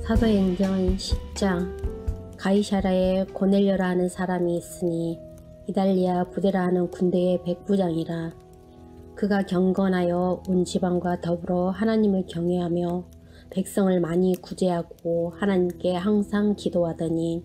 사도행전 10장. 가이사랴에 고넬료라 하는 사람이 있으니 이달리아 부대라 하는 군대의 백부장이라. 그가 경건하여 온 지방과 더불어 하나님을 경외하며 백성을 많이 구제하고 하나님께 항상 기도하더니,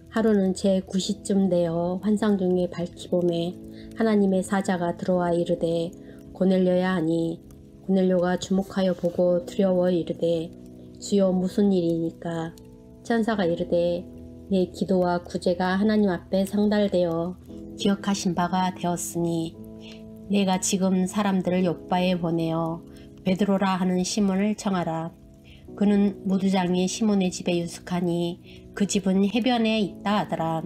하루는 제9시쯤 되어 환상 중에 밝히봄에 하나님의 사자가 들어와 이르되, 고넬료야 하니, 고넬료가 주목하여 보고 두려워 이르되, 주여 무슨 일이니까? 천사가 이르되, 내 기도와 구제가 하나님 앞에 상달되어 기억하신 바가 되었으니 내가 지금 사람들을 요빠에 보내어 베드로라 하는 시몬을 청하라. 그는 무두장이 시몬의 집에 유숙하니 그 집은 해변에 있다 하더라.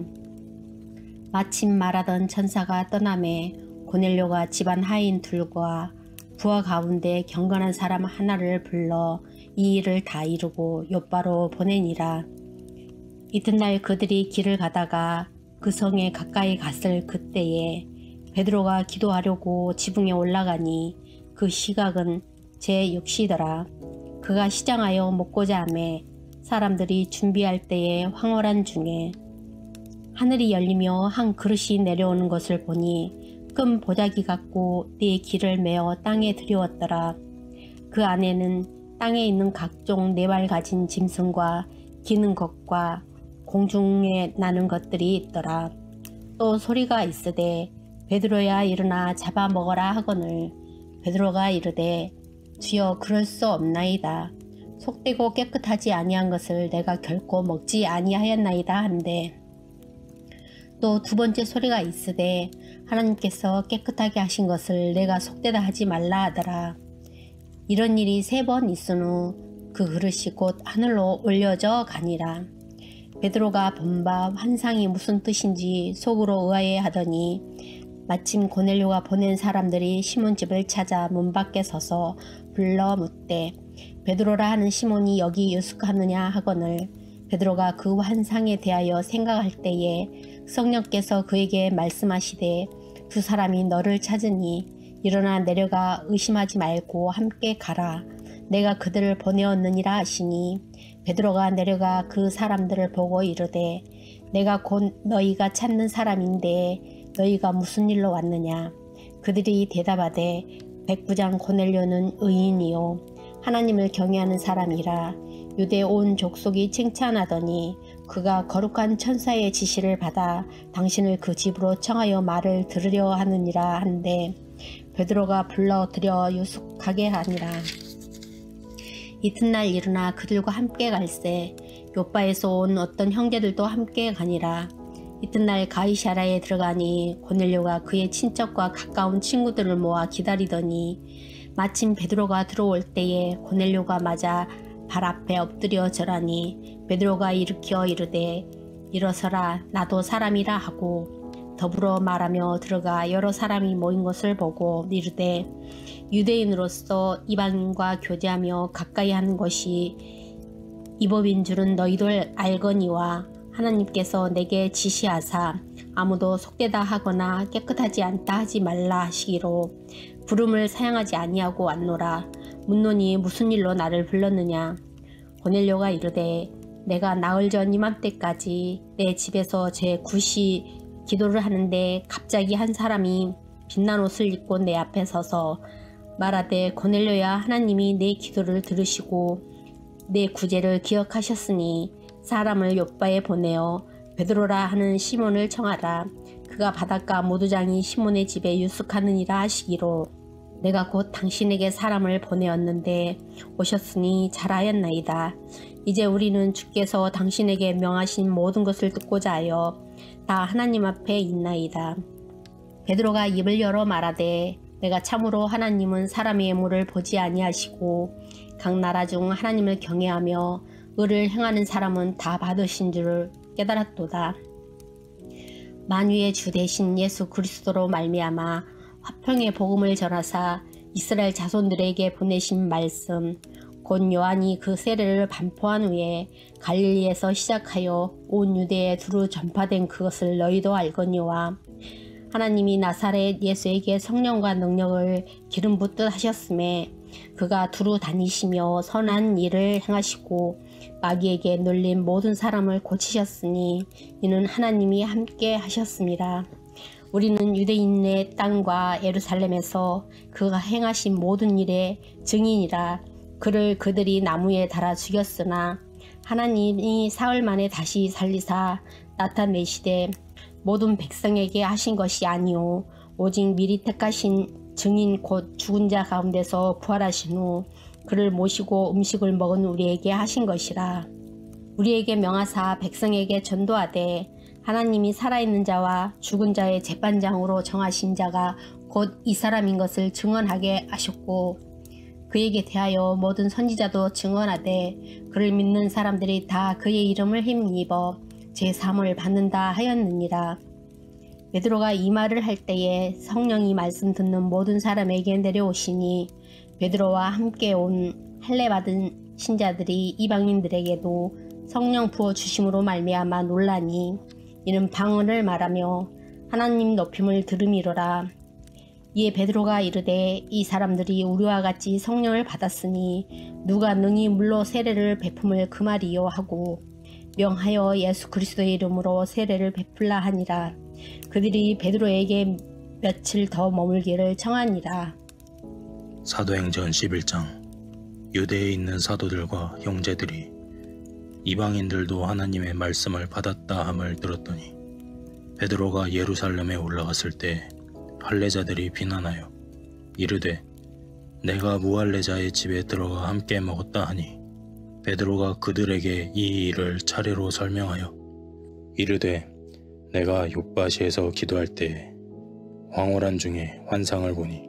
마침 말하던 천사가 떠나매 고넬료가 집안 하인 둘과 부하 가운데 경건한 사람 하나를 불러 이 일을 다 이루고 요빠로 보내니라. 이튿날 그들이 길을 가다가 그 성에 가까이 갔을 그때에 베드로가 기도하려고 지붕에 올라가니 그 시각은 제6시더라. 그가 시장하여 먹고자 하매 사람들이 준비할 때에 황홀한 중에 하늘이 열리며 한 그릇이 내려오는 것을 보니 큰 보자기 같고 네 길을 메어 땅에 들여왔더라. 그 안에는 땅에 있는 각종 네 발 가진 짐승과 기는 것과 공중에 나는 것들이 있더라. 또 소리가 있으되, 베드로야 일어나 잡아먹어라 하거늘. 베드로가 이르되, 주여 그럴 수 없나이다. 속되고 깨끗하지 아니한 것을 내가 결코 먹지 아니하였나이다 한데, 또 두 번째 소리가 있으되, 하나님께서 깨끗하게 하신 것을 내가 속되다 하지 말라 하더라. 이런 일이 3번 있은 후 그 그릇이 곧 하늘로 올려져 가니라. 베드로가 본 바 환상이 무슨 뜻인지 속으로 의아해 하더니 마침 고넬료가 보낸 사람들이 시몬 집을 찾아 문 밖에 서서 불러 묻되, 베드로라 하는 시몬이 여기 유숙하느냐 하거늘. 베드로가 그 환상에 대하여 생각할 때에 성령께서 그에게 말씀하시되, 두 사람이 너를 찾으니 일어나 내려가 의심하지 말고 함께 가라. 내가 그들을 보내었느니라 하시니 베드로가 내려가 그 사람들을 보고 이르되, 내가 곧 너희가 찾는 사람인데 너희가 무슨 일로 왔느냐? 그들이 대답하되, 백부장 고넬료는 의인이요 하나님을 경외하는 사람이라 유대 온 족속이 칭찬하더니 그가 거룩한 천사의 지시를 받아 당신을 그 집으로 청하여 말을 들으려 하느니라 한데, 베드로가 불러들여 유숙하게 하니라. 이튿날 일어나 그들과 함께 갈새 요빠에서 온 어떤 형제들도 함께 가니라. 이튿날 가이사랴에 들어가니 고넬료가 그의 친척과 가까운 친구들을 모아 기다리더니 마침 베드로가 들어올 때에 고넬료가 맞아 발 앞에 엎드려 절하니 베드로가 일으켜 이르되, 일어서라, 나도 사람이라 하고 더불어 말하며 들어가 여러 사람이 모인 것을 보고 이르되, 유대인으로서 이방인과 교제하며 가까이 하는 것이 이 법인 줄은 너희도 알거니와 하나님께서 내게 지시하사 아무도 속되다 하거나 깨끗하지 않다 하지 말라 하시기로 부름을 사양하지 아니하고 왔노라. 묻노니 무슨 일로 나를 불렀느냐? 고넬료가 이르되, 내가 나흘 전 이맘때까지 내 집에서 제9시 기도를 하는데 갑자기 한 사람이 빛난 옷을 입고 내 앞에 서서 말하되, 고넬료야, 하나님이 내 기도를 들으시고 내 구제를 기억하셨으니 사람을 요빠에 보내어 베드로라 하는 시몬을 청하라. 그가 바닷가 모두장이 시몬의 집에 유숙하느니라 하시기로 내가 곧 당신에게 사람을 보내었는데 오셨으니 잘하였나이다. 이제 우리는 주께서 당신에게 명하신 모든 것을 듣고자 하여 다 하나님 앞에 있나이다. 베드로가 입을 열어 말하되, 내가 참으로 하나님은 사람의 예물을 보지 아니하시고 각 나라 중 하나님을 경외하며 의를 행하는 사람은 다 받으신 줄을 깨달았도다. 만유의 주 되신 예수 그리스도로 말미암아 화평의 복음을 전하사 이스라엘 자손들에게 보내신 말씀, 곧 요한이 그 세례를 반포한 후에 갈릴리에서 시작하여 온 유대에 두루 전파된 그것을 너희도 알거니와, 하나님이 나사렛 예수에게 성령과 능력을 기름 붓듯 하셨음에 그가 두루 다니시며 선한 일을 행하시고 마귀에게 눌린 모든 사람을 고치셨으니 이는 하나님이 함께 하셨습니다. 우리는 유대인의 땅과 예루살렘에서 그가 행하신 모든 일의 증인이라. 그를 그들이 나무에 달아 죽였으나 하나님이 사흘 만에 다시 살리사 나타내시되 모든 백성에게 하신 것이 아니요 오직 미리 택하신 증인 곧 죽은 자 가운데서 부활하신 후 그를 모시고 음식을 먹은 우리에게 하신 것이라. 우리에게 명하사 백성에게 전도하되 하나님이 살아있는 자와 죽은 자의 재판장으로 정하신 자가 곧 이 사람인 것을 증언하게 하셨고 그에게 대하여 모든 선지자도 증언하되 그를 믿는 사람들이 다 그의 이름을 힘입어 제3을 받는다 하였느니라. 베드로가 이 말을 할 때에 성령이 말씀 듣는 모든 사람에게 내려오시니 베드로와 함께 온 할례 받은 신자들이 이방인들에게도 성령 부어 주심으로 말미암아 놀라니 이는 방언을 말하며 하나님 높임을 들음이로라. 이에 베드로가 이르되 이 사람들이 우리와 같이 성령을 받았으니 누가 능히 물로 세례를 베품을 그 말이요 하고 명하여 예수 그리스도의 이름으로 세례를 베풀라 하니라. 그들이 베드로에게 며칠 더 머물기를 청하니라. 사도행전 11장. 유대에 있는 사도들과 형제들이 이방인들도 하나님의 말씀을 받았다 함을 들었더니 베드로가 예루살렘에 올라갔을 때 할례자들이 비난하여 이르되 내가 무할례자의 집에 들어가 함께 먹었다 하니 베드로가 그들에게 이 일을 차례로 설명하여 이르되 내가 욥바시에서 기도할 때 황홀한 중에 환상을 보니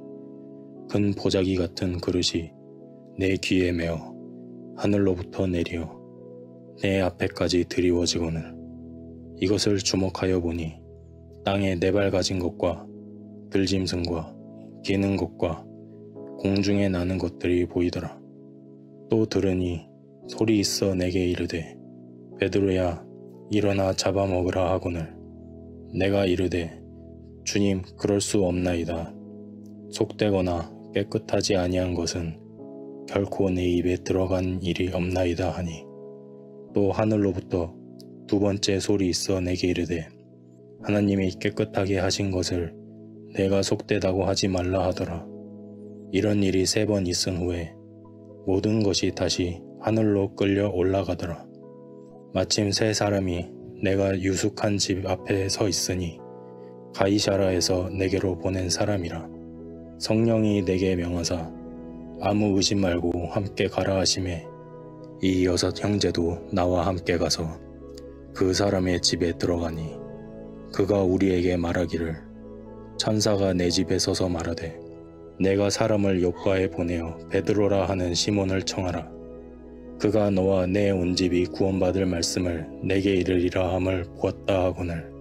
큰 보자기 같은 그릇이 내 귀에 메어 하늘로부터 내리어 내 앞에까지 드리워지거늘 이것을 주목하여 보니 땅에 네 발 가진 것과 들짐승과 기는 것과 공중에 나는 것들이 보이더라. 또 들으니 소리 있어 내게 이르되 베드로야 일어나 잡아먹으라 하거늘 내가 이르되 주님 그럴 수 없나이다. 속되거나 깨끗하지 아니한 것은 결코 내 입에 들어간 일이 없나이다 하니 또 하늘로부터 두 번째 소리 있어 내게 이르되 하나님이 깨끗하게 하신 것을 내가 속되다고 하지 말라 하더라. 이런 일이 3번 있은 후에 모든 것이 다시 하늘로 끌려 올라가더라. 마침 3사람이 내가 유숙한 집 앞에 서 있으니 가이사라에서 내게로 보낸 사람이라. 성령이 내게 명하사 아무 의심 말고 함께 가라 하시매 이 6 형제도 나와 함께 가서 그 사람의 집에 들어가니 그가 우리에게 말하기를 천사가 내 집에 서서 말하되 내가 사람을 욥바에 보내어 베드로라 하는 시몬을 청하라. 그가 너와 내 온 집이 구원받을 말씀을 내게 이르리라 함을 보았다 하거늘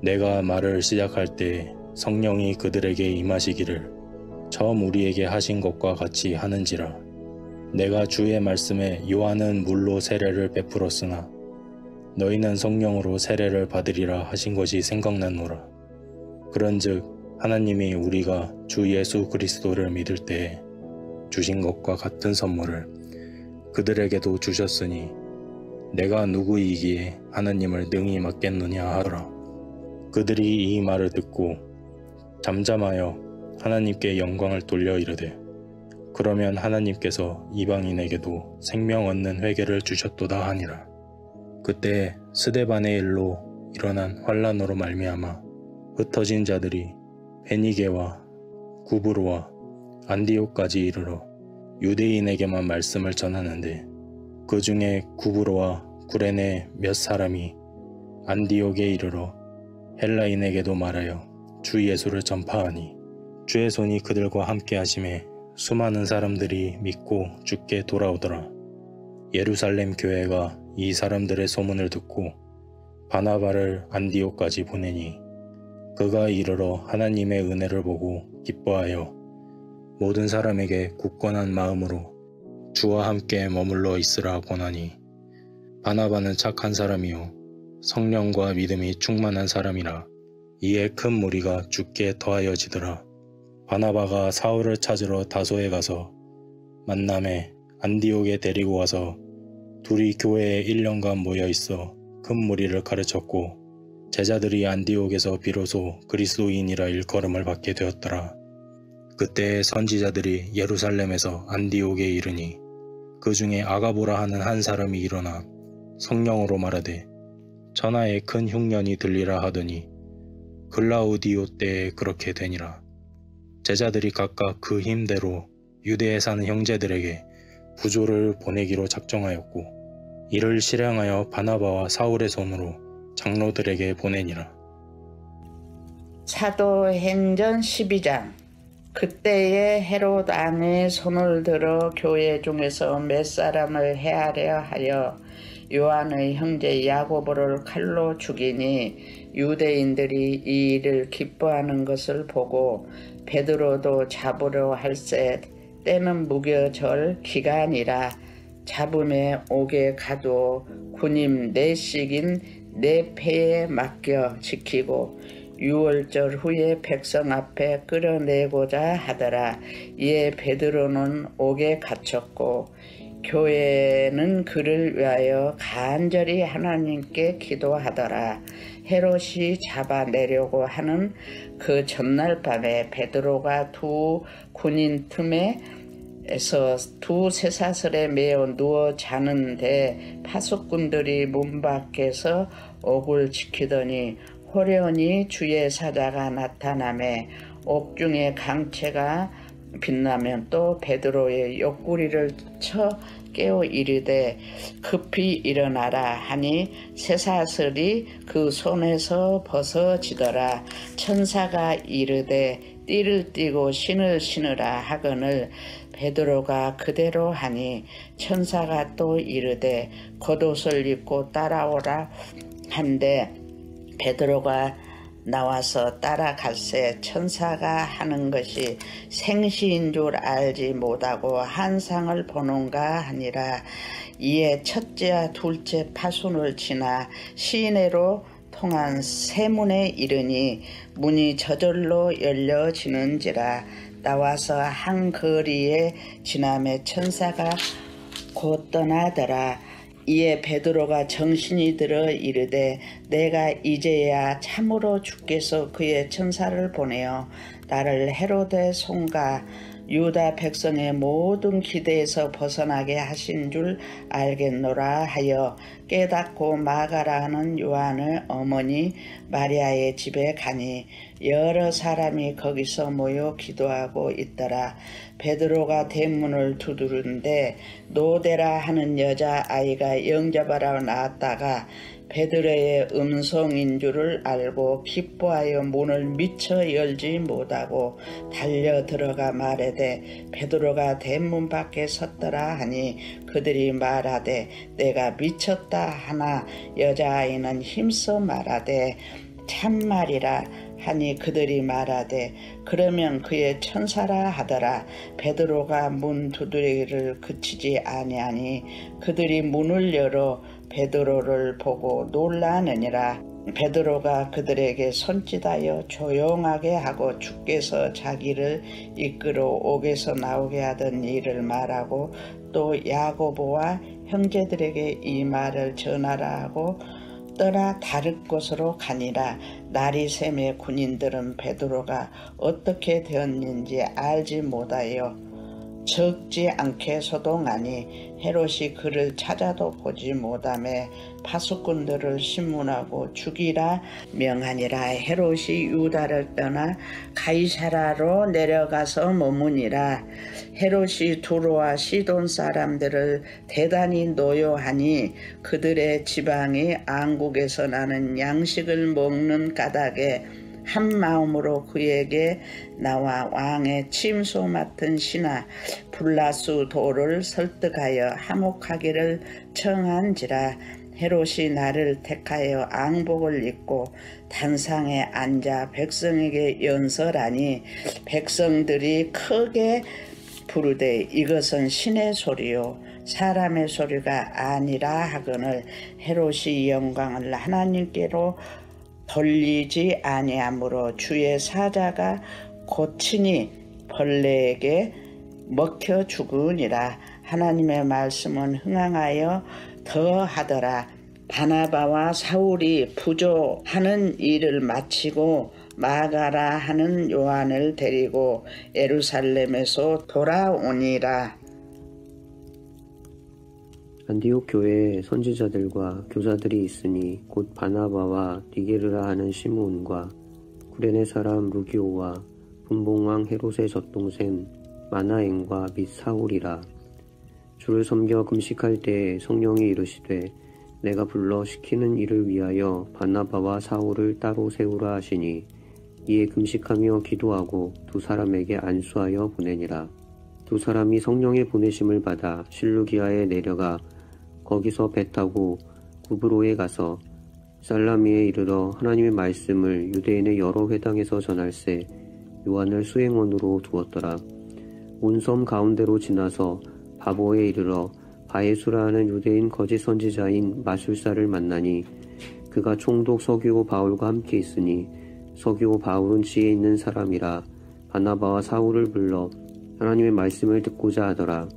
내가 말을 시작할 때 성령이 그들에게 임하시기를 처음 우리에게 하신 것과 같이 하는지라. 내가 주의 말씀에 요한은 물로 세례를 베풀었으나 너희는 성령으로 세례를 받으리라 하신 것이 생각나노라. 그런즉 하나님이 우리가 주 예수 그리스도를 믿을 때에 주신 것과 같은 선물을 그들에게도 주셨으니 내가 누구이기에 하나님을 능히 맡겠느냐 하더라. 그들이 이 말을 듣고 잠잠하여 하나님께 영광을 돌려 이르되 그러면 하나님께서 이방인에게도 생명 얻는 회개를 주셨도다 하니라. 그때 스데반의 일로 일어난 환란으로 말미암아 흩어진 자들이 베니게와 구브로와 안디옥까지 이르러 유대인에게만 말씀을 전하는데 그 중에 구브로와 구레네 몇 사람이 안디옥에 이르러 헬라인에게도 말하여 주 예수를 전파하니 주의 손이 그들과 함께 하심에 수많은 사람들이 믿고 주께 돌아오더라. 예루살렘 교회가 이 사람들의 소문을 듣고 바나바를 안디옥까지 보내니 그가 이르러 하나님의 은혜를 보고 기뻐하여 모든 사람에게 굳건한 마음으로 주와 함께 머물러 있으라 권하니 바나바는 착한 사람이요 성령과 믿음이 충만한 사람이라. 이에 큰 무리가 주께 더하여지더라. 바나바가 사울을 찾으러 다소에 가서 만남에 안디옥에 데리고 와서 둘이 교회에 1년간 모여 있어 큰 무리를 가르쳤고 제자들이 안디옥에서 비로소 그리스도인이라 일컬음을 받게 되었더라. 그때 선지자들이 예루살렘에서 안디옥에 이르니 그 중에 아가보라 하는 한 사람이 일어나 성령으로 말하되 천하에 큰 흉년이 들리라 하더니 글라우디오 때에 그렇게 되니라. 제자들이 각각 그 힘대로 유대에 사는 형제들에게 부조를 보내기로 작정하였고 이를 실행하여 바나바와 사울의 손으로 장로들에게 보내니라. 사도행전 12장. 그때에 헤롯 왕이 손을 들어 교회 중에서 몇 사람을 해하려 하여 요한의 형제 야고보를 칼로 죽이니 유대인들이 이 일을 기뻐하는 것을 보고 베드로도 잡으려 할세 때는 무교절 기간이라 잡음에 옥에 가두어 군임 4씩인 4패에 맡겨 지키고 6월절 후에 백성 앞에 끌어내고자 하더라. 이에 베드로는 옥에 갇혔고 교회는 그를 위하여 간절히 하나님께 기도하더라. 헤롯이 잡아내려고 하는 그 전날 밤에 베드로가 두 군인 틈에서 두 쇠사슬에 매어 누워 자는데 파수꾼들이 문 밖에서 옥을 지키더니 호련히 주의 사자가 나타나매 옥중에 강채가 빛나면 또 베드로의 옆구리를 쳐 깨워 이르되 급히 일어나라 하니 쇠사슬이 그 손에서 벗어지더라. 천사가 이르되 띠를 띠고 신을 신으라 하거늘 베드로가 그대로 하니 천사가 또 이르되 겉옷을 입고 따라오라 한데 베드로가 나와서 따라갈새 천사가 하는 것이 생시인 줄 알지 못하고 한상을 보는가 하니라. 이에 첫째와 둘째 파순을 지나 시내로 통한 세문에 이르니 문이 저절로 열려지는지라. 나와서 한 거리에 지나매 천사가 곧 떠나더라. 이에 베드로가 정신이 들어 이르되 내가 이제야 참으로 주께서 그의 천사를 보내어 나를 헤롯의 손과 유다 백성의 모든 기대에서 벗어나게 하신 줄 알겠노라 하여 깨닫고 마가라 하는 요한의 어머니 마리아의 집에 가니 여러 사람이 거기서 모여 기도하고 있더라. 베드로가 대문을 두드는데 노데라 하는 여자아이가 영접하러 나왔다가 베드로의 음성인 줄을 알고 기뻐하여 문을 미처 열지 못하고 달려 들어가 말하되 베드로가 대문 밖에 섰더라 하니 그들이 말하되 내가 미쳤다 하나 여자아이는 힘써 말하되 참말이라 하니 그들이 말하되 그러면 그의 천사라 하더라. 베드로가 문 두드리기를 그치지 아니하니 그들이 문을 열어 베드로를 보고 놀라느니라. 베드로가 그들에게 손짓하여 조용하게 하고 주께서 자기를 이끌어 옥에서 나오게 하던 일을 말하고 또 야고보와 형제들에게 이 말을 전하라 하고 떠나 다른 곳으로 가니라. 날이 새매 군인들은 베드로가 어떻게 되었는지 알지 못하여 적지 않게 소동하니 헤롯이 그를 찾아도 보지 못하매 파수꾼들을 신문하고 죽이라 명하니라. 헤롯이 유다를 떠나 가이사라로 내려가서 머무니라. 헤롯이 두로와 시돈 사람들을 대단히 노여하니 그들의 지방이 안국에서 나는 양식을 먹는 까닭에 한 마음으로 그에게 나와 왕의 침소 맡은 신하 블라수 도를 설득하여 화목하기를 청한지라. 헤롯이 나를 택하여 앙복을 입고 단상에 앉아 백성에게 연설하니 백성들이 크게 부르되 이것은 신의 소리요 사람의 소리가 아니라 하거늘 헤롯이 영광을 하나님께로 돌리지 아니하므로 주의 사자가 고치니 벌레에게 먹혀 죽으니라. 하나님의 말씀은 흥황하여 더하더라. 바나바와 사울이 부조하는 일을 마치고 마가라 하는 요한을 데리고 예루살렘에서 돌아오니라. 안디옥 교회에 선지자들과 교사들이 있으니 곧 바나바와 니게르라 하는 시므온과 구레네 사람 루기오와 분봉왕 헤롯의 젖동생 마나엔과 및 사울이라. 주를 섬겨 금식할 때에 성령이 이르시되 내가 불러 시키는 일을 위하여 바나바와 사울을 따로 세우라 하시니 이에 금식하며 기도하고 두 사람에게 안수하여 보내니라. 두 사람이 성령의 보내심을 받아 실루기아에 내려가 거기서 배 타고 구브로에 가서 살라미에 이르러 하나님의 말씀을 유대인의 여러 회당에서 전할세 요한을 수행원으로 두었더라. 온 섬 가운데로 지나서 바보에 이르러 바에수라 하는 유대인 거짓 선지자인 마술사를 만나니 그가 총독 서기오 바울과 함께 있으니 서기오 바울은 지혜 있는 사람이라 바나바와 사울을 불러 하나님의 말씀을 듣고자 하더라.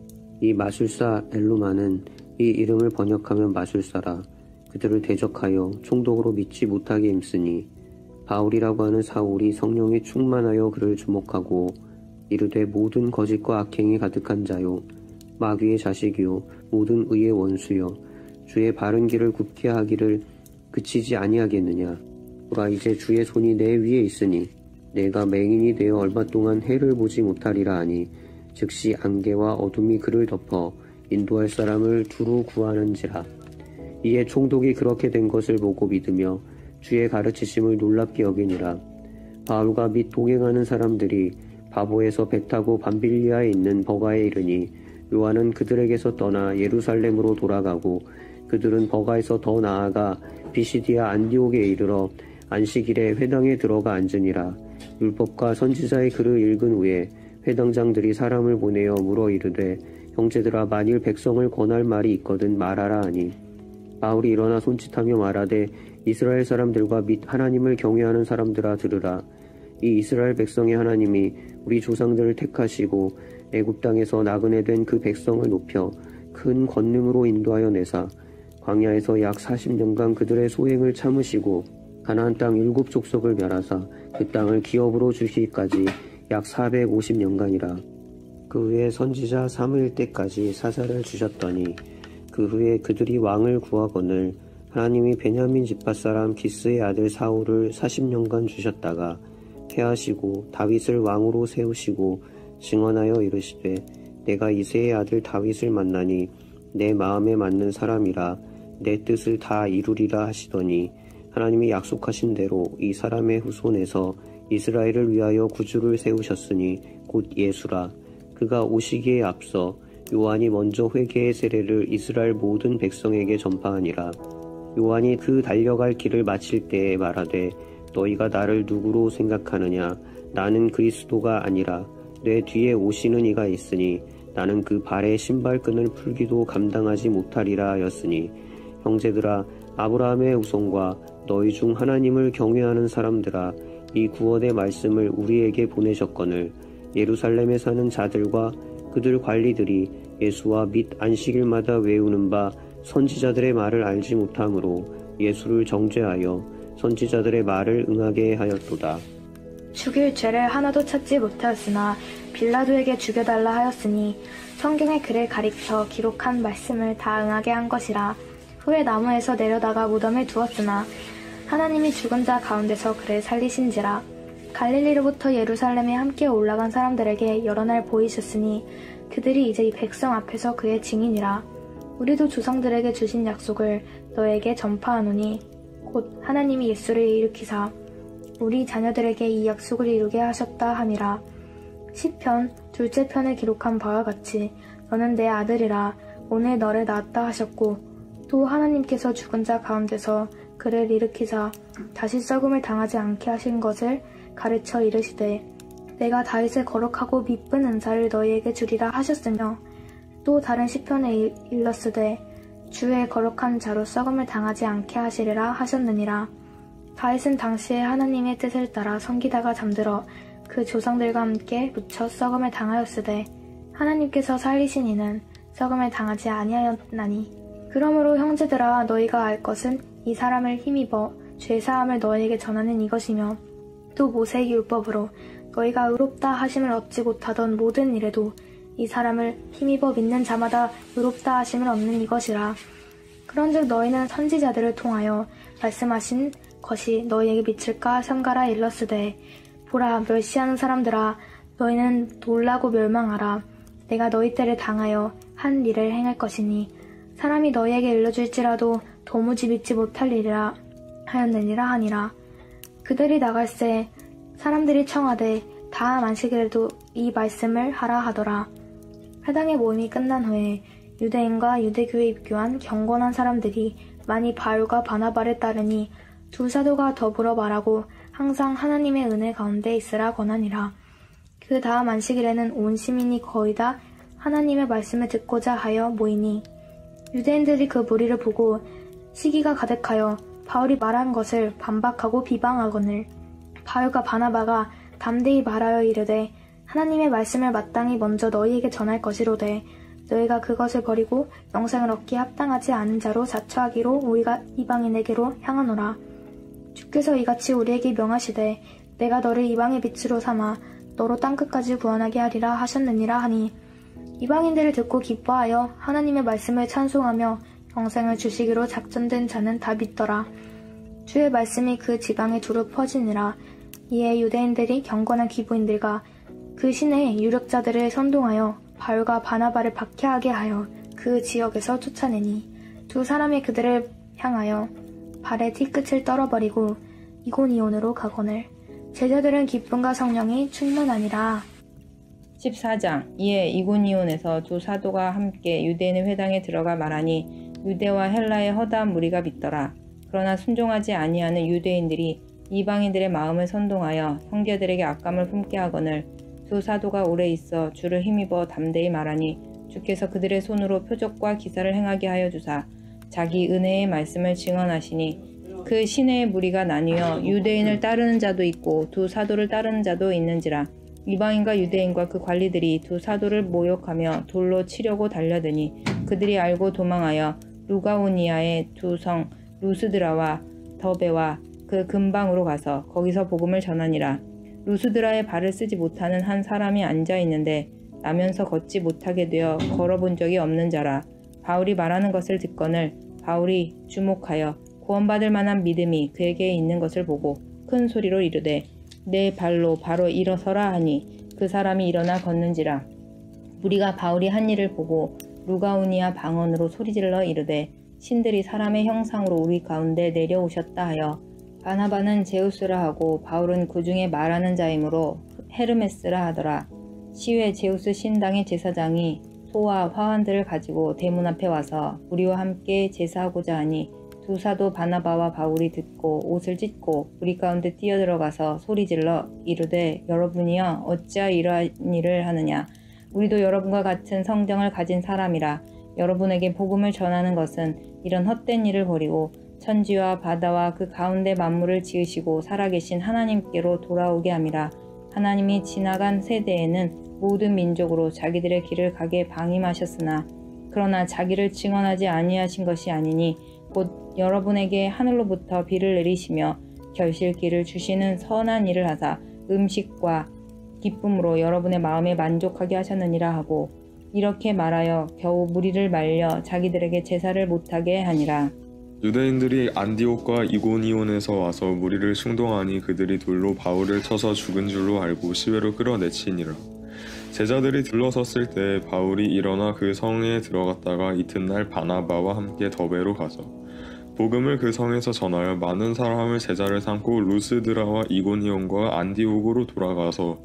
이 마술사 엘루마는 이 이름을 번역하면 마술사라. 그들을 대적하여 총독으로 믿지 못하게 힘쓰니 바울이라고 하는 사울이 성령에 충만하여 그를 주목하고 이르되 모든 거짓과 악행이 가득한 자요 마귀의 자식이요 모든 의의 원수요 주의 바른 길을 굽게 하기를 그치지 아니하겠느냐. 보라 이제 주의 손이 내 위에 있으니 내가 맹인이 되어 얼마 동안 해를 보지 못하리라 하니 즉시 안개와 어둠이 그를 덮어 인도할 사람을 두루 구하는지라. 이에 총독이 그렇게 된 것을 보고 믿으며 주의 가르치심을 놀랍게 여기니라. 바울과 및 동행하는 사람들이 바보에서 배 타고 밤빌리아에 있는 버가에 이르니 요한은 그들에게서 떠나 예루살렘으로 돌아가고 그들은 버가에서 더 나아가 비시디아 안디옥에 이르러 안식일에 회당에 들어가 앉으니라. 율법과 선지자의 글을 읽은 후에 회당장들이 사람을 보내어 물어 이르되 형제들아 만일 백성을 권할 말이 있거든 말하라 하니 바울이 일어나 손짓하며 말하되 이스라엘 사람들과 및 하나님을 경외하는 사람들아 들으라. 이 이스라엘 백성의 하나님이 우리 조상들을 택하시고 애굽 땅에서 나그네 된 그 백성을 높여 큰 권능으로 인도하여 내사 광야에서 약 40년간 그들의 소행을 참으시고 가나안 땅 7족속을 멸하사 그 땅을 기업으로 주시기까지 약 450년간이라. 그 후에 선지자 사무엘 때까지 사사를 주셨더니 그 후에 그들이 왕을 구하거늘 하나님이 베냐민 지파 사람 기스의 아들 사울을 40년간 주셨다가 패하시고 다윗을 왕으로 세우시고 증언하여 이르시되 내가 이새의 아들 다윗을 만나니 내 마음에 맞는 사람이라 내 뜻을 다 이루리라 하시더니 하나님이 약속하신 대로 이 사람의 후손에서 이스라엘을 위하여 구주를 세우셨으니 곧 예수라. 그가 오시기에 앞서 요한이 먼저 회개의 세례를 이스라엘 모든 백성에게 전파하니라. 요한이 그 달려갈 길을 마칠 때에 말하되 너희가 나를 누구로 생각하느냐. 나는 그리스도가 아니라 내 뒤에 오시는 이가 있으니 나는 그 발의 신발끈을 풀기도 감당하지 못하리라 하였으니 형제들아 아브라함의 후손과 너희 중 하나님을 경외하는 사람들아 이 구원의 말씀을 우리에게 보내셨거늘 예루살렘에 사는 자들과 그들 관리들이 예수와 및 안식일마다 외우는 바 선지자들의 말을 알지 못하므로 예수를 정죄하여 선지자들의 말을 응하게 하였도다. 죽일 죄를 하나도 찾지 못하였으나 빌라도에게 죽여달라 하였으니 성경의 글을 가리켜 기록한 말씀을 다 응하게 한 것이라. 후에 나무에서 내려다가 무덤에 두었으나 하나님이 죽은 자 가운데서 그를 살리신지라. 갈릴리로부터 예루살렘에 함께 올라간 사람들에게 여러 날 보이셨으니 그들이 이제 이 백성 앞에서 그의 증인이라. 우리도 조상들에게 주신 약속을 너에게 전파하노니 곧 하나님이 예수를 일으키사 우리 자녀들에게 이 약속을 이루게 하셨다 함이라. 시편 둘째 편에 기록한 바와 같이 너는 내 아들이라 오늘 너를 낳았다 하셨고 또 하나님께서 죽은 자 가운데서 그를 일으키사 다시 썩음을 당하지 않게 하신 것을 가르쳐 이르시되 내가 다윗의 거룩하고 미쁜 은사를 너희에게 주리라 하셨으며 또 다른 시편에 일렀으되 주의 거룩한 자로 썩음을 당하지 않게 하시리라 하셨느니라. 다윗은 당시에 하나님의 뜻을 따라 섬기다가 잠들어 그 조상들과 함께 묻혀 썩음을 당하였으되 하나님께서 살리신 이는 썩음을 당하지 아니하였나니. 그러므로 형제들아, 너희가 알 것은 이 사람을 힘입어 죄사함을 너희에게 전하는 이것이며, 또 모세의 율법으로 너희가 의롭다 하심을 얻지 못하던 모든 일에도 이 사람을 힘입어 믿는 자마다 의롭다 하심을 얻는 이것이라. 그런즉 너희는 선지자들을 통하여 말씀하신 것이 너희에게 미칠까 삼가라 일렀으되, 보라, 멸시하는 사람들아, 너희는 놀라고 멸망하라. 내가 너희 때를 당하여 한 일을 행할 것이니 사람이 너희에게 일러줄지라도 도무지 믿지 못할 일이라 하였느니라 하니라. 그들이 나갈새 사람들이 청하되 다음 안식일에도 이 말씀을 하라 하더라. 회당의 모임이 끝난 후에 유대인과 유대교에 입교한 경건한 사람들이 많이 바울과 바나바를 따르니 두 사도가 더불어 말하고 항상 하나님의 은혜 가운데 있으라 권하니라. 그 다음 안식일에는 온 시민이 거의 다 하나님의 말씀을 듣고자 하여 모이니 유대인들이 그 무리를 보고 시기가 가득하여 바울이 말한 것을 반박하고 비방하거늘 바울과 바나바가 담대히 말하여 이르되, 하나님의 말씀을 마땅히 먼저 너희에게 전할 것이로되 너희가 그것을 버리고 영생을 얻기에 합당하지 않은 자로 자처하기로 우리가 이방인에게로 향하노라. 주께서 이같이 우리에게 명하시되 내가 너를 이방의 빛으로 삼아 너로 땅끝까지 구원하게 하리라 하셨느니라 하니, 이방인들을 듣고 기뻐하여 하나님의 말씀을 찬송하며 영생을 주시기로 작정된 자는 다 믿더라. 주의 말씀이 그 지방에 두루 퍼지니라. 이에 유대인들이 경건한 기부인들과 그 시내의 유력자들을 선동하여 바울과 바나바를 박해하게 하여 그 지역에서 쫓아내니 두 사람이 그들을 향하여 발에 뒤끝을 떨어버리고 이고니온으로 가거늘 제자들은 기쁨과 성령이 충만하니라. 14장. 이에 이고니온에서 두 사도가 함께 유대인의 회당에 들어가 말하니 유대와 헬라의 허다한 무리가 믿더라. 그러나 순종하지 아니하는 유대인들이 이방인들의 마음을 선동하여 형제들에게 악감을 품게 하거늘 두 사도가 오래 있어 주를 힘입어 담대히 말하니 주께서 그들의 손으로 표적과 기사를 행하게 하여 주사 자기 은혜의 말씀을 증언하시니, 그 시내의 무리가 나뉘어 유대인을 따르는 자도 있고 두 사도를 따르는 자도 있는지라. 이방인과 유대인과 그 관리들이 두 사도를 모욕하며 돌로 치려고 달려드니 그들이 알고 도망하여 루가오니아의 두 성 루스드라와 더베와 그 근방으로 가서 거기서 복음을 전하니라. 루스드라에 발을 쓰지 못하는 한 사람이 앉아 있는데 나면서 걷지 못하게 되어 걸어본 적이 없는 자라. 바울이 말하는 것을 듣거늘 바울이 주목하여 구원받을 만한 믿음이 그에게 있는 것을 보고 큰 소리로 이르되, 내 발로 바로 일어서라 하니 그 사람이 일어나 걷는지라. 무리가 바울이 한 일을 보고 루가오니아 방언으로 소리질러 이르되, 신들이 사람의 형상으로 우리 가운데 내려오셨다 하여 바나바는 제우스라 하고 바울은 그 중에 말하는 자이므로 헤르메스라 하더라. 시외 제우스 신당의 제사장이 소와 화환들을 가지고 대문 앞에 와서 우리와 함께 제사하고자 하니 두 사도 바나바와 바울이 듣고 옷을 찢고 우리 가운데 뛰어들어가서 소리질러 이르되, 여러분이여 어찌하여 이러한 일을 하느냐. 우리도 여러분과 같은 성경을 가진 사람이라. 여러분에게 복음을 전하는 것은 이런 헛된 일을 버리고 천지와 바다와 그 가운데 만물을 지으시고 살아계신 하나님께로 돌아오게 함이라. 하나님이 지나간 세대에는 모든 민족으로 자기들의 길을 가게 방임하셨으나 그러나 자기를 증언하지 아니하신 것이 아니니 곧 여러분에게 하늘로부터 비를 내리시며 결실기를 주시는 선한 일을 하사 음식과 기쁨으로 여러분의 마음에 만족하게 하셨느니라 하고, 이렇게 말하여 겨우 무리를 말려 자기들에게 제사를 못하게 하니라. 유대인들이 안디옥과 이고니온에서 와서 무리를 충동하니 그들이 돌로 바울을 쳐서 죽은 줄로 알고 시외로 끌어내치니라. 제자들이 들러섰을 때 바울이 일어나 그 성에 들어갔다가 이튿날 바나바와 함께 더베로 가서 복음을 그 성에서 전하여 많은 사람을 제자를 삼고 루스드라와 이고니온과 안디옥으로 돌아가서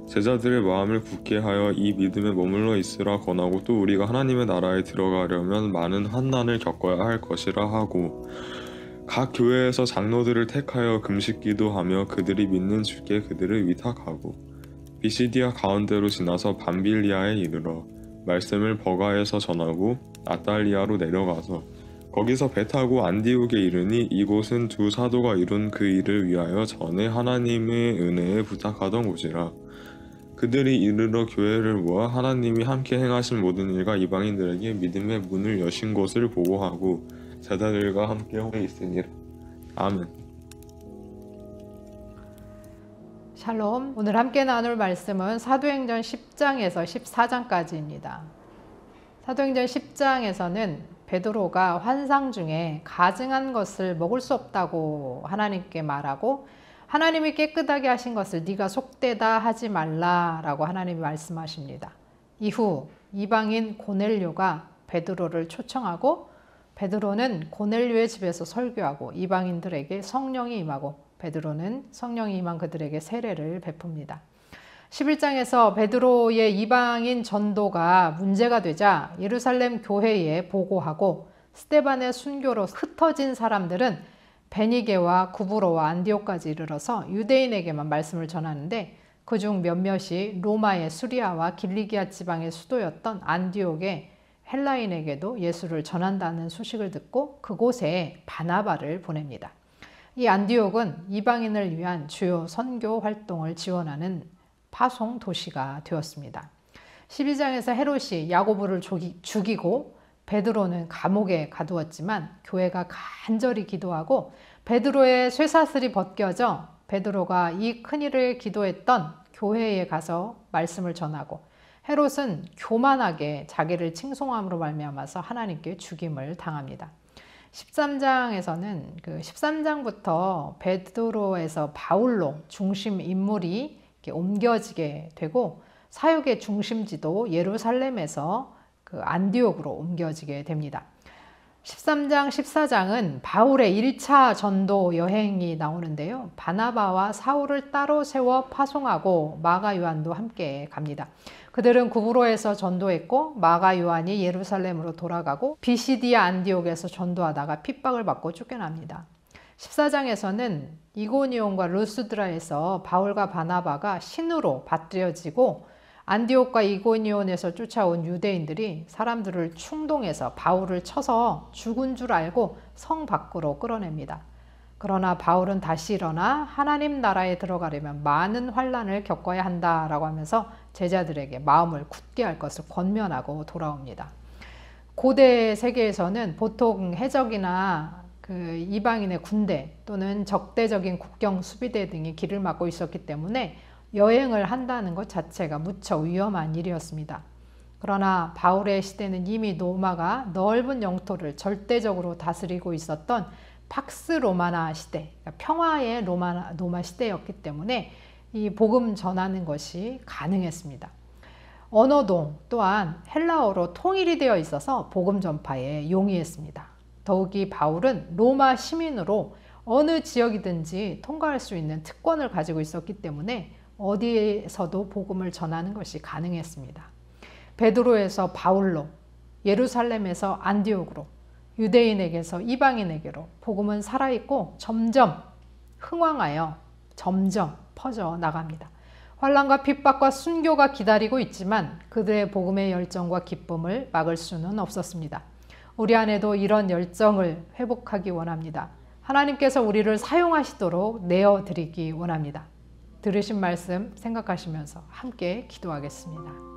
제자들의 마음을 굳게 하여 이 믿음에 머물러 있으라 권하고, 또 우리가 하나님의 나라에 들어가려면 많은 환난을 겪어야 할 것이라 하고, 각 교회에서 장로들을 택하여 금식 기도하며 그들이 믿는 주께 그들을 위탁하고 비시디아 가운데로 지나서 밤빌리아에 이르러 말씀을 버가에서 전하고 아달리아로 내려가서 거기서 배 타고 안디옥에 이르니, 이곳은 두 사도가 이룬 그 일을 위하여 전에 하나님의 은혜에 부탁하던 곳이라. 그들이 이르러 교회를 모아 하나님이 함께 행하신 모든 일과 이방인들에게 믿음의 문을 여신 것을 보고하고 제자들과 함께 오래 있으니라. 아멘. 샬롬. 오늘 함께 나눌 말씀은 사도행전 10장에서 14장까지입니다. 사도행전 10장에서는 베드로가 환상 중에 가증한 것을 먹을 수 없다고 하나님께 말하고 하나님이 깨끗하게 하신 것을 네가 속되다 하지 말라라고 하나님이 말씀하십니다. 이후 이방인 고넬료가 베드로를 초청하고 베드로는 고넬료의 집에서 설교하고 이방인들에게 성령이 임하고 베드로는 성령이 임한 그들에게 세례를 베풉니다. 11장에서 베드로의 이방인 전도가 문제가 되자 예루살렘 교회에 보고하고 스데반의 순교로 흩어진 사람들은 베니게와 구브로와 안디옥까지 이르러서 유대인에게만 말씀을 전하는데 그중 몇몇이 로마의 수리아와 길리기아 지방의 수도였던 안디옥의 헬라인에게도 예수를 전한다는 소식을 듣고 그곳에 바나바를 보냅니다. 이 안디옥은 이방인을 위한 주요 선교 활동을 지원하는 파송 도시가 되었습니다. 12장에서 헤롯이 야고보를 죽이고 베드로는 감옥에 가두었지만 교회가 간절히 기도하고 베드로의 쇠사슬이 벗겨져 베드로가 이 큰일을 기도했던 교회에 가서 말씀을 전하고 헤롯은 교만하게 자기를 칭송함으로 말미암아서 하나님께 죽임을 당합니다. 13장에서는 그 13장부터 베드로에서 바울로 중심 인물이 이렇게 옮겨지게 되고 사역의 중심지도 예루살렘에서 그 안디옥으로 옮겨지게 됩니다. 13장, 14장은 바울의 1차 전도 여행이 나오는데요. 바나바와 사울을 따로 세워 파송하고 마가 요한도 함께 갑니다. 그들은 구브로에서 전도했고 마가 요한이 예루살렘으로 돌아가고 비시디아 안디옥에서 전도하다가 핍박을 받고 쫓겨납니다. 14장에서는 이고니온과 루스드라에서 바울과 바나바가 신으로 받들여지고 안디옥과 이고니온에서 쫓아온 유대인들이 사람들을 충동해서 바울을 쳐서 죽은 줄 알고 성 밖으로 끌어냅니다. 그러나 바울은 다시 일어나 하나님 나라에 들어가려면 많은 환난을 겪어야 한다라고 하면서 제자들에게 마음을 굳게 할 것을 권면하고 돌아옵니다. 고대 세계에서는 보통 해적이나 그 이방인의 군대 또는 적대적인 국경 수비대 등이 길을 막고 있었기 때문에 여행을 한다는 것 자체가 무척 위험한 일이었습니다. 그러나 바울의 시대는 이미 로마가 넓은 영토를 절대적으로 다스리고 있었던 팍스 로마나 시대, 그러니까 평화의 로마 시대였기 때문에 이 복음 전하는 것이 가능했습니다. 언어도 또한 헬라어로 통일이 되어 있어서 복음 전파에 용이했습니다. 더욱이 바울은 로마 시민으로 어느 지역이든지 통과할 수 있는 특권을 가지고 있었기 때문에 어디에서도 복음을 전하는 것이 가능했습니다. 베드로에서 바울로, 예루살렘에서 안디옥으로, 유대인에게서 이방인에게로 복음은 살아있고 점점 흥왕하여 점점 퍼져 나갑니다. 환난과 핍박과 순교가 기다리고 있지만 그들의 복음의 열정과 기쁨을 막을 수는 없었습니다. 우리 안에도 이런 열정을 회복하기 원합니다. 하나님께서 우리를 사용하시도록 내어드리기 원합니다. 들으신 말씀 생각하시면서 함께 기도하겠습니다.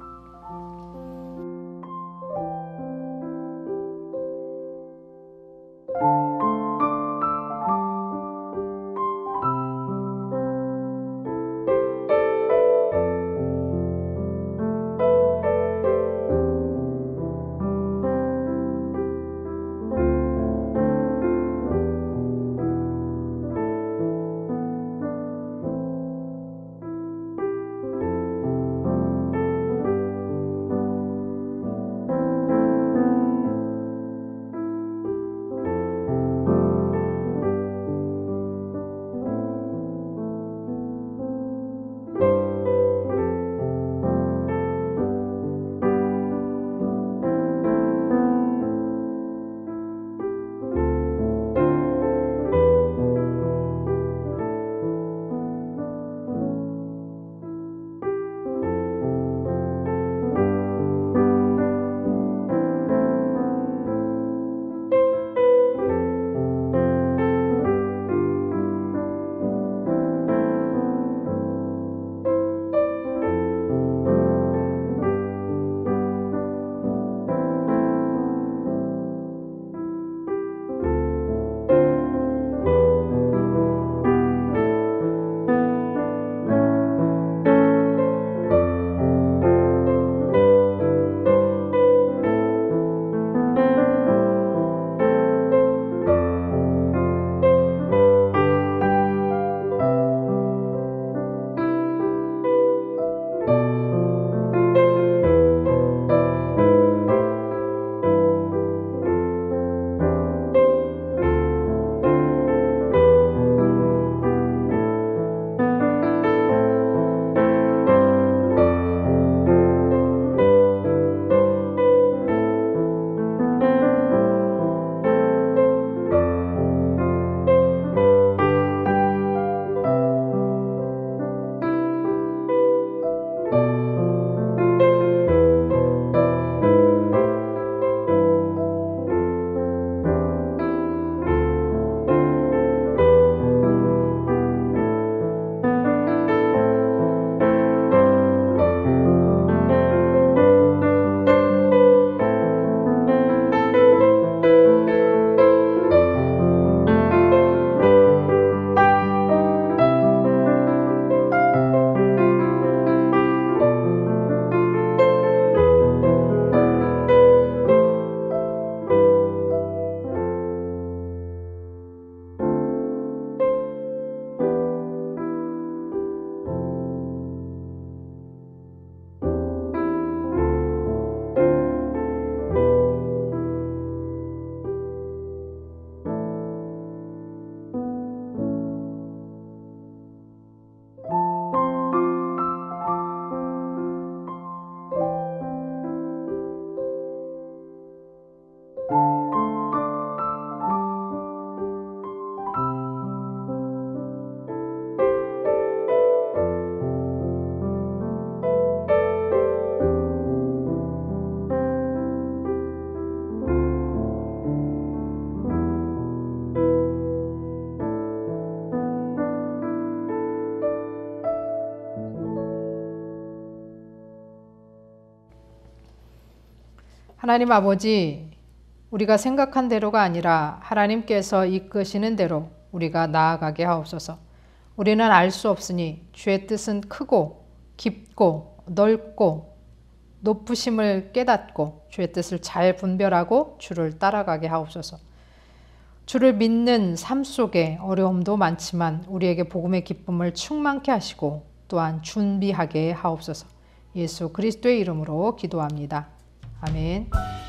하나님 아버지, 우리가 생각한 대로가 아니라 하나님께서 이끄시는 대로 우리가 나아가게 하옵소서. 우리는 알 수 없으니 주의 뜻은 크고 깊고 넓고 높으심을 깨닫고 주의 뜻을 잘 분별하고 주를 따라가게 하옵소서. 주를 믿는 삶 속에 어려움도 많지만 우리에게 복음의 기쁨을 충만케 하시고 또한 준비하게 하옵소서. 예수 그리스도의 이름으로 기도합니다. 아멘.